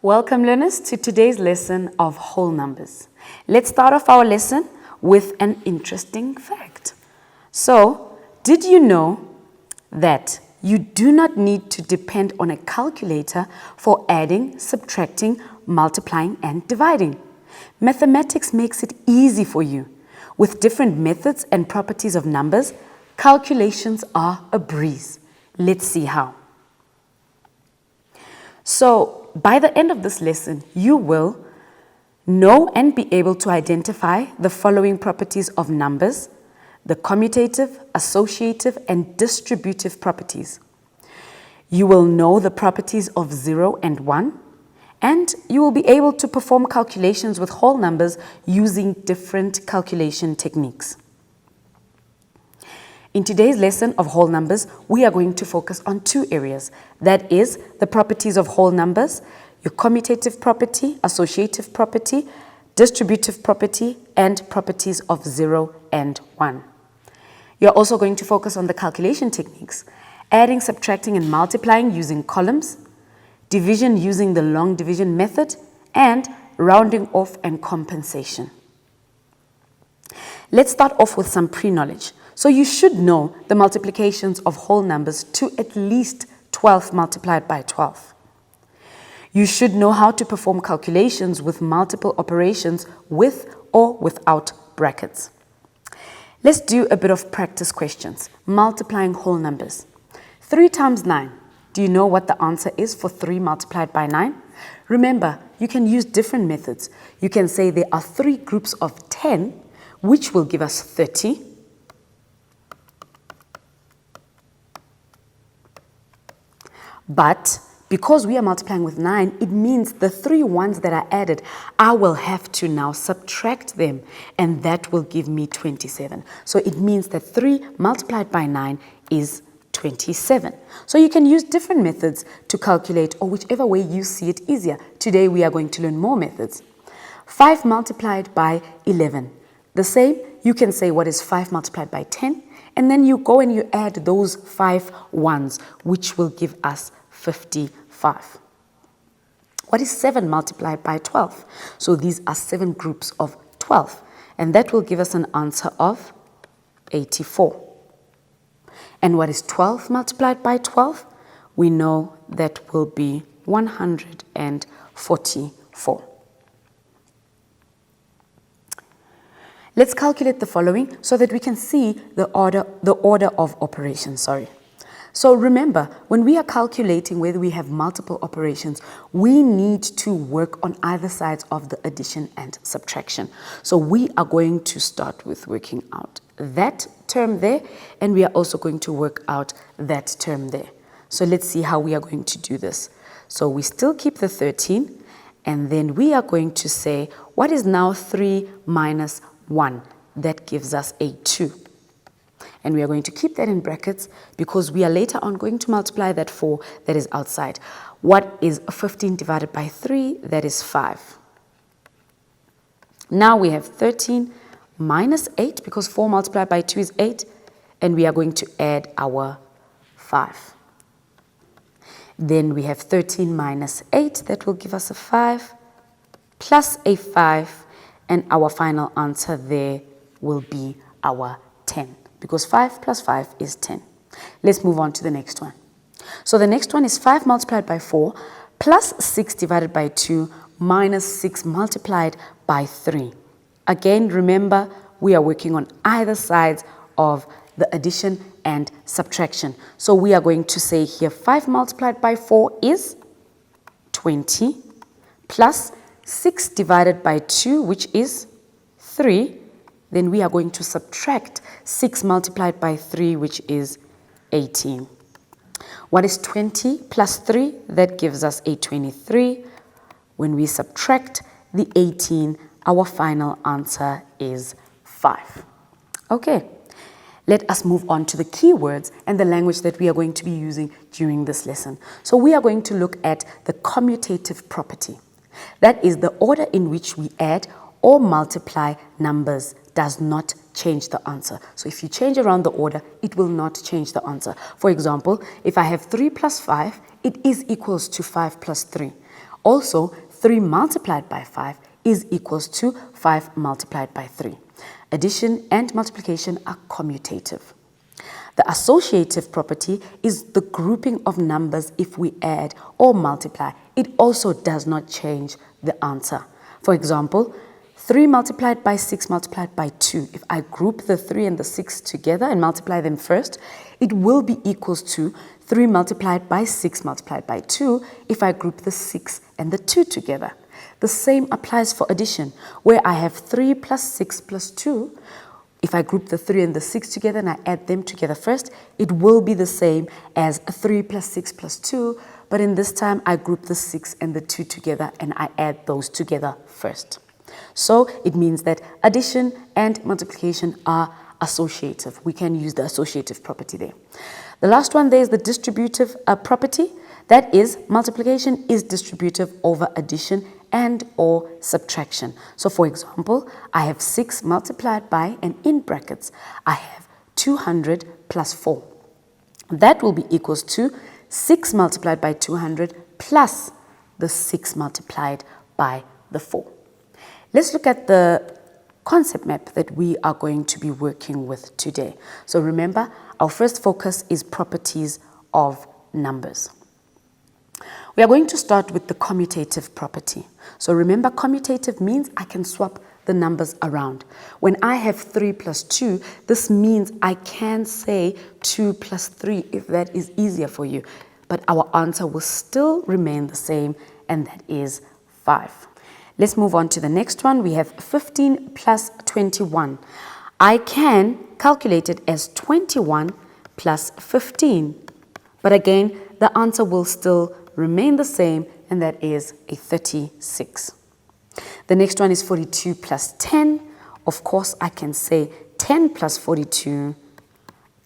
Welcome learners to today's lesson of whole numbers. Let's start off our lesson with an interesting fact. So, did you know that you do not need to depend on a calculator for adding, subtracting, multiplying and dividing? Mathematics makes it easy for you. With different methods and properties of numbers, calculations are a breeze. Let's see how. So, by the end of this lesson, you will know and be able to identify the following properties of numbers: the commutative, associative, and distributive properties. You will know the properties of 0 and 1, and you will be able to perform calculations with whole numbers using different calculation techniques. In today's lesson of whole numbers, we are going to focus on two areas. That is the properties of whole numbers, your commutative property, associative property, distributive property, and properties of 0 and 1. You're also going to focus on the calculation techniques, adding, subtracting, and multiplying using columns, division using the long division method, and rounding off and compensation. Let's start off with some pre-knowledge. So you should know the multiplications of whole numbers to at least 12 multiplied by 12. You should know how to perform calculations with multiple operations with or without brackets. Let's do a bit of practice questions. Multiplying whole numbers. 3 times 9. Do you know what the answer is for 3 multiplied by 9? Remember, you can use different methods. You can say there are 3 groups of 10, which will give us 30. But because we are multiplying with 9, it means the 3 ones that are added, I will have to now subtract them, and that will give me 27. So it means that 3 multiplied by 9 is 27. So you can use different methods to calculate, or whichever way you see it easier. Today we are going to learn more methods. 5 multiplied by 11. The same, you can say what is 5 multiplied by 10, and then you go and you add those 5 ones, which will give us 55. What is 7 multiplied by 12? So these are 7 groups of 12, and that will give us an answer of 84. And what is 12 multiplied by 12? We know that will be 144. Let's calculate the following so that we can see the order of operations. So remember, when we are calculating whether we have multiple operations, we need to work on either sides of the addition and subtraction. So we are going to start with working out that term there, and we are also going to work out that term there. So let's see how we are going to do this. So we still keep the 13, and then we are going to say, what is now 3 minus 1? That gives us a 2. And we are going to keep that in brackets because we are later on going to multiply that 4 that is outside. What is 15 divided by 3? That is 5. Now we have 13 minus 8 because 4 multiplied by 2 is 8. And we are going to add our 5. Then we have 13 minus 8. That will give us a 5 plus a 5. And our final answer there will be our 10. Because 5 plus 5 is 10. Let's move on to the next one. So the next one is 5 multiplied by 4 plus 6 divided by 2 minus 6 multiplied by 3. Again, remember, we are working on either sides of the addition and subtraction. So we are going to say here 5 multiplied by 4 is 20 plus 6 divided by 2, which is 3. Then we are going to subtract 6 multiplied by 3, which is 18. What is 20 plus 3? That gives us a 23. When we subtract the 18, our final answer is 5. Okay, let us move on to the keywords and the language that we are going to be using during this lesson. So we are going to look at the commutative property. That is the order in which we add or multiply numbers does not change the answer. So if you change around the order, it will not change the answer. For example, if I have 3 plus 5, it is equals to 5 plus 3. Also, 3 multiplied by 5 is equals to 5 multiplied by 3. Addition and multiplication are commutative. The associative property is the grouping of numbers if we add or multiply. It also does not change the answer. For example, 3 multiplied by 6 multiplied by 2. If I group the 3 and the 6 together and multiply them first, it will be equals to 3 multiplied by 6 multiplied by 2 if I group the 6 and the 2 together. The same applies for addition, where I have 3 plus 6 plus 2. If I group the 3 and the 6 together and I add them together first, it will be the same as 3 plus 6 plus 2, but in this time I group the 6 and the 2 together and I add those together first. So it means that addition and multiplication are associative. We can use the associative property there. The last one there is the distributive property. That is, multiplication is distributive over addition and or subtraction. So for example, I have 6 multiplied by, and in brackets, I have 200 plus 4. That will be equals to 6 multiplied by 200 plus the 6 multiplied by the 4. Let's look at the concept map that we are going to be working with today. So remember, our first focus is properties of numbers. We are going to start with the commutative property. So remember, commutative means I can swap the numbers around. When I have 3 plus 2, this means I can say 2 plus 3 if that is easier for you. But our answer will still remain the same, and that is 5. Let's move on to the next one. We have 15 plus 21. I can calculate it as 21 plus 15. But again, the answer will still remain the same, and that is a 36. The next one is 42 plus 10. Of course, I can say 10 plus 42.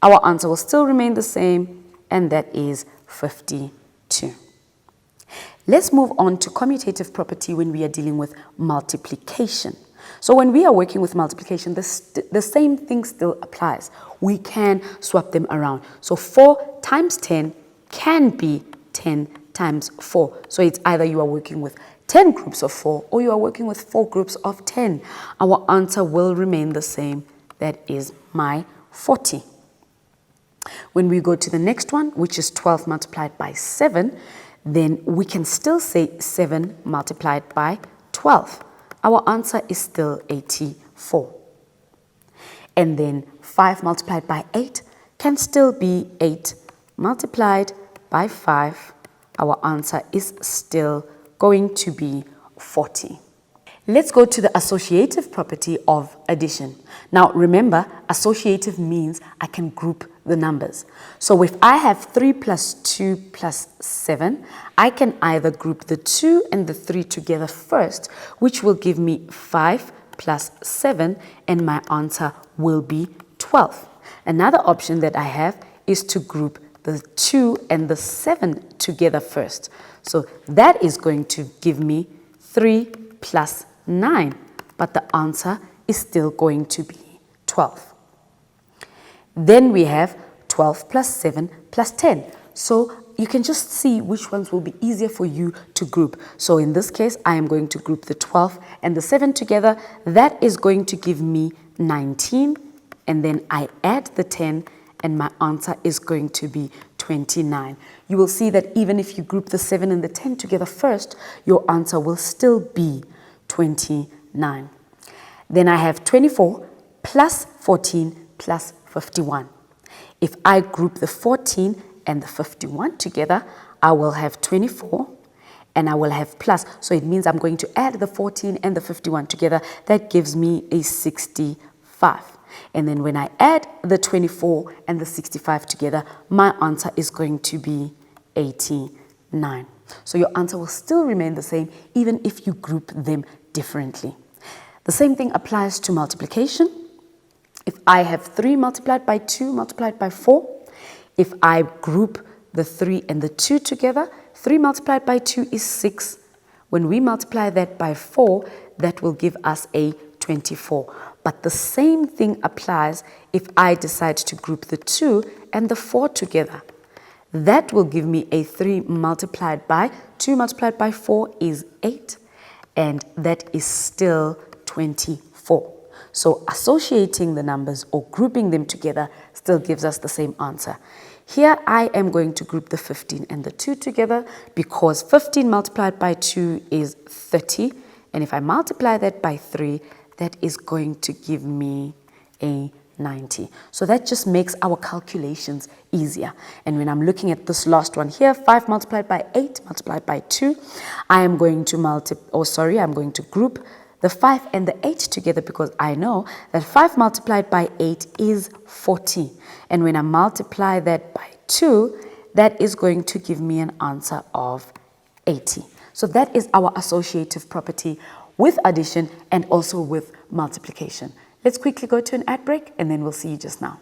Our answer will still remain the same, and that is 52. Let's move on to commutative property when we are dealing with multiplication. So when we are working with multiplication, the same thing still applies. We can swap them around. So 4 times 10 can be 10 times 4. So it's either you are working with 10 groups of 4 or you are working with 4 groups of 10. Our answer will remain the same. That is my 40. When we go to the next one, which is 12 multiplied by 7, then we can still say 7 multiplied by 12. Our answer is still 84. And then 5 multiplied by 8 can still be 8 multiplied by 5. Our answer is still going to be 40. Let's go to the associative property of addition. Now remember, associative means I can group the numbers. So if I have 3 plus 2 plus 7, I can either group the 2 and the 3 together first, which will give me 5 plus 7, and my answer will be 12. Another option that I have is to group the 2 and the 7 together first. So that is going to give me 3 plus 9, but the answer is still going to be 12. Then we have 12 plus 7 plus 10. So you can just see which ones will be easier for you to group. So in this case, I am going to group the 12 and the 7 together. That is going to give me 19. And then I add the 10 and my answer is going to be 29. You will see that even if you group the 7 and the 10 together first, your answer will still be 29. Then I have 24 plus 14 plus 51. If I group the 14 and the 51 together, I will have 24 and I will have plus. So it means I'm going to add the 14 and the 51 together. That gives me a 65. And then when I add the 24 and the 65 together, my answer is going to be 89. So your answer will still remain the same even if you group them differently. The same thing applies to multiplication. If I have 3 multiplied by 2 multiplied by 4, if I group the 3 and the 2 together, 3 multiplied by 2 is 6. When we multiply that by 4, that will give us a 24. But the same thing applies if I decide to group the 2 and the 4 together. That will give me a 3 multiplied by 2 multiplied by 4 is 8, and that is still 24. So associating the numbers or grouping them together still gives us the same answer. Here I am going to group the 15 and the 2 together because 15 multiplied by 2 is 30, and if I multiply that by 3, that is going to give me a 90. So that just makes our calculations easier. And when I'm looking at this last one here, 5 multiplied by 8 multiplied by 2, I am going to I'm going to group the 5 and the 8 together because I know that 5 multiplied by 8 is 40. And when I multiply that by 2, that is going to give me an answer of 80. So that is our associative property with addition and also with multiplication. Let's quickly go to an ad break and then we'll see you just now.